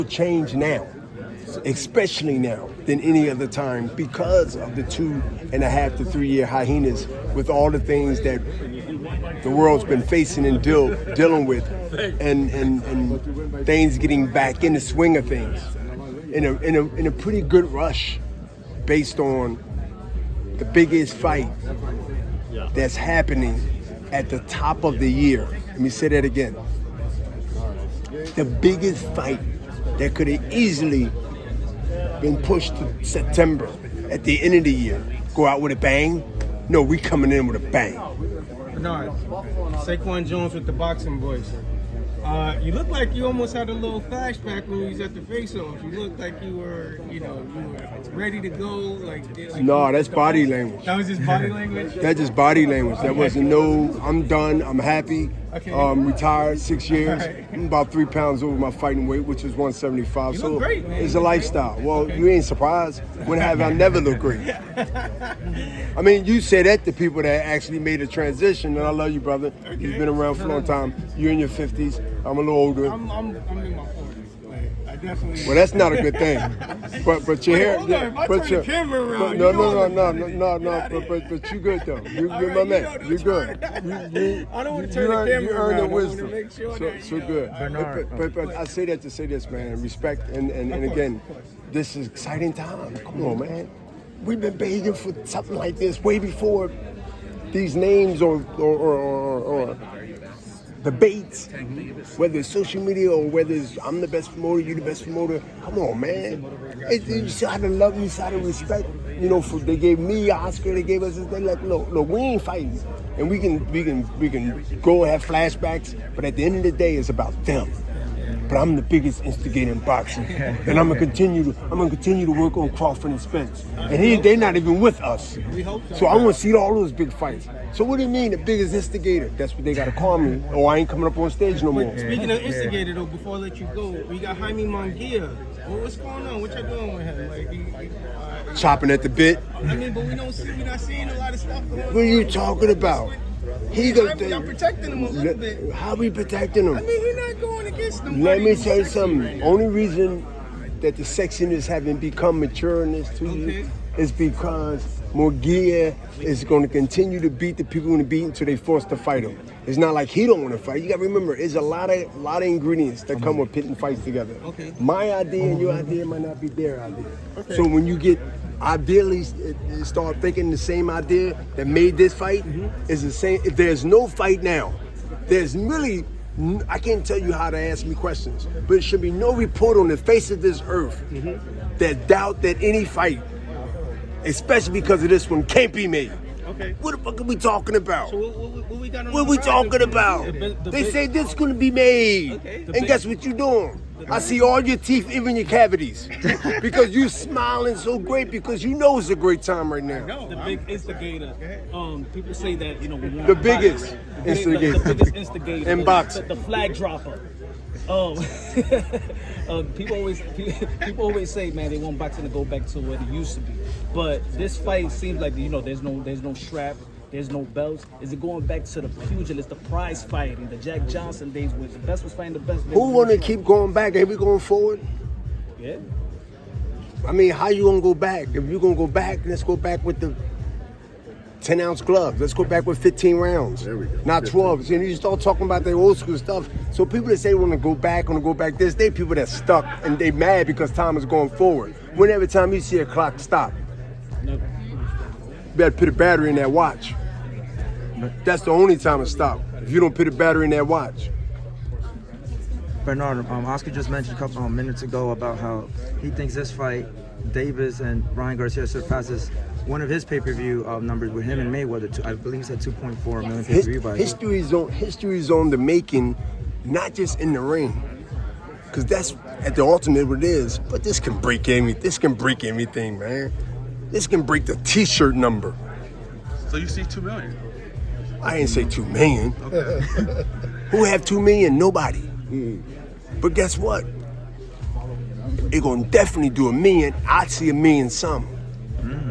change now, especially now than any other time because of the 2.5 to 3 year hyenas with all the things that the world's been facing and dealing with, and things getting back in the swing of things in a pretty good rush based on the biggest fight that's happening at the top of the year. Let me say that again. The biggest fight that could have easily been pushed to September at the end of the year. Go out with a bang? No, we coming in with a bang. Bernard, Saquon Jones with the boxing voice. You look like you almost had a little flashback when you was at the face-off. You looked like you were ready to go. No, that's body language. That was just body language? That's just body language. That wasn't I'm done, I'm happy. Okay. Retired 6 years. Right. I'm about 3 pounds over my fighting weight, which is 175. You look great, man. It's a lifestyle. Well, you ain't surprised. When have I never looked great? I mean, you say that to people that actually made a transition, and I love you, brother. Okay. You've been around for a long time. You're in your 50s. I'm a little older. I'm in my 40s. I definitely. Well, that's not a good thing. But your hair. If I turn the camera around, no. But you good though. You're my man. You're good. I don't want to turn the camera around. You earn the wisdom. wisdom. Make sure so good. But I say that to say this, man. Respect and again, this is exciting time. Come on, man. We've been begging for something like this way before these names or debates, whether it's social media or whether it's I'm the best promoter, you the best promoter. Come on, man. You see how to love, you see how to respect. They gave me an Oscar, they gave us this. They like, look, we ain't fighting, and we can go and have flashbacks. But at the end of the day, it's about them. But I'm the biggest instigator in boxing, and I'm gonna continue to work on Crawford and Spence. And they're not even with us. So I want to see all those big fights. So what do you mean the biggest instigator? That's what they gotta call me, or I ain't coming up on stage no more. Speaking of instigator, though, before I let you go, we got Jaime Munguia. What's going on? What y'all doing with him? Chopping at the bit. I mean, but we're not seeing a lot of stuff going on. What are you talking about? Y'all protecting him a little bit. How we protecting him? I mean, he's not going against them. Let me tell you something. Only reason that the sexiness haven't become mature in this is because Munguia is going to continue to beat the people in beat until they force to fight him. It's not like he don't want to fight. You got to remember, there's a lot of ingredients that come with pitting fights together. Okay. My idea and your idea might not be their idea. Okay. So when you get ideally start thinking the same idea that made this fight is the same. If there's no fight now, there's really, I can't tell you how to ask me questions, but it should be no report on the face of this earth that doubt that any fight, especially because of this one, can't be made. Okay. What the fuck are we talking about? So what we got on What are we talking about? They say this is going to be made. Okay. And guess what you're doing? I see all your teeth, even your cavities. Because you smiling so great because you know it's a great time right now. The big instigator. People say that, the biggest instigator. The biggest instigator. In boxing. The flag dropper. People always say, man, they want boxing to go back to what it used to be. But this fight seems like, there's no strap. There's no belts. Is it going back to the pugilist, the prize fighting, the Jack Johnson days where the best was fighting the best? Who want to keep going back? Ain't we going forward? Yeah. I mean, how you going to go back? If you're going to go back, let's go back with the 10-ounce gloves. Let's go back with 15 rounds. There we go. Not 12. See, you start talking about the old school stuff. So people that say want to go back, they people that stuck and they mad because time is going forward. When every time you see a clock stop, you better put a battery in that watch. That's the only time it stops. If you don't put a battery in that watch. Bernard, Oscar just mentioned a couple minutes ago about how he thinks this fight, Davis and Ryan Garcia, surpasses one of his pay-per-view numbers with him and Mayweather. I believe he said 2.4 million pay-per-view buys. History's on the making, not just in the ring, because that's at the ultimate what it is. But this can break anything, man. This can break the T-shirt number. So you see 2 million? I ain't say 2 million. Okay. Who have 2 million? Nobody. But guess what? It gonna definitely do 1 million. I'd see 1 million some.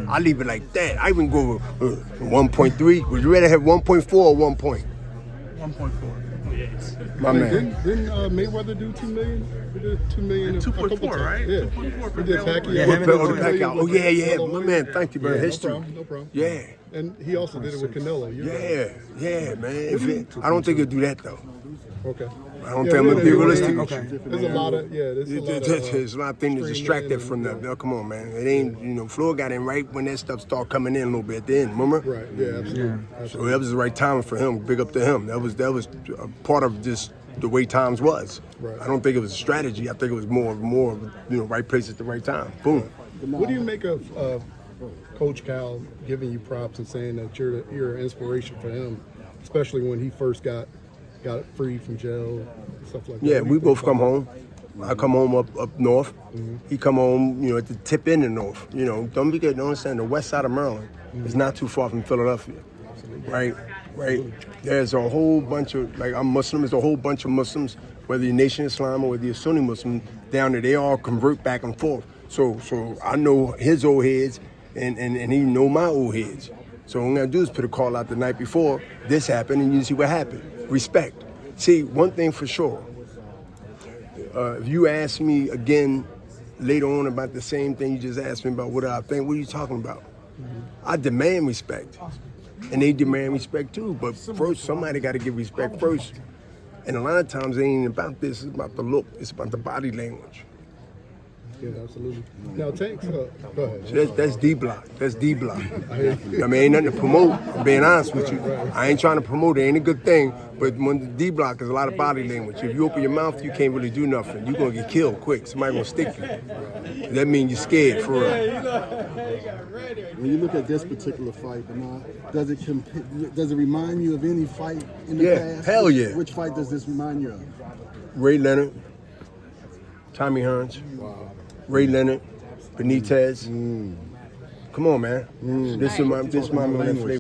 I leave it like that. I even go with 1.3. Would you rather have 1.4 or 1 point? 1.4. My man. Didn't Mayweather do $2 million? He did $2 million. 2.4, right? Yeah. 2.4 for He did Canelo. Pacquiao. Yeah, him and Oh, the Canelo. Pacquiao. Oh, yeah. My man, thank you, bro. Yeah, History. no problem. Yeah. And he also did it with Canelo. You're right. Yeah, man. I don't think he'll do that, though. Okay. I don't think I'm going to be realistic. Okay. There's a lot of there's There's a lot of things to distract that from that. No, come on, man. It ain't, Floyd got in right when that stuff started coming in a little bit at the end, remember? Right. Yeah. Absolutely. So that was the right time for him. Big up to him. That was a part of just the way times was. Right. I don't think it was a strategy. I think it was more of right place at the right time. Boom. What do you make of Coach Cal giving you props and saying that you're an inspiration for him, especially when he first got free from jail, stuff like that? Yeah, we both come home. I come home up north. He come home, at the tip end of north. Don't understand the west side of Maryland is not too far from Philadelphia. Right. There's a whole bunch of, I'm Muslim, there's a whole bunch of Muslims, whether you're Nation Islam or whether you're Sunni Muslim, down there, they all convert back and forth. So I know his old heads and he know my old heads. So what I'm gonna do is put a call out the night before this happened and you see what happened. Respect. See, one thing for sure, if you ask me again later on about the same thing you just asked me about what I think, what are you talking about? I demand respect. And they demand respect too. But first, somebody got to give respect first. And a lot of times it ain't about this, it's about the look, it's about the body language. Yeah, absolutely. Now, Tanks, go ahead. So that's D block. That's D block. Ain't nothing to promote, I'm being honest with you. I ain't trying to promote it, ain't a good thing. But when the D block is a lot of body language. If you open your mouth, you can't really do nothing. You're going to get killed quick. Somebody going to stick you. That means you're scared, for real. When you look at this particular fight, does it remind you of any fight in the past? Hell yeah. Which fight does this remind you of? Ray Leonard, Tommy Hearns, Ray Leonard, Benitez. Come on, man. This is my man.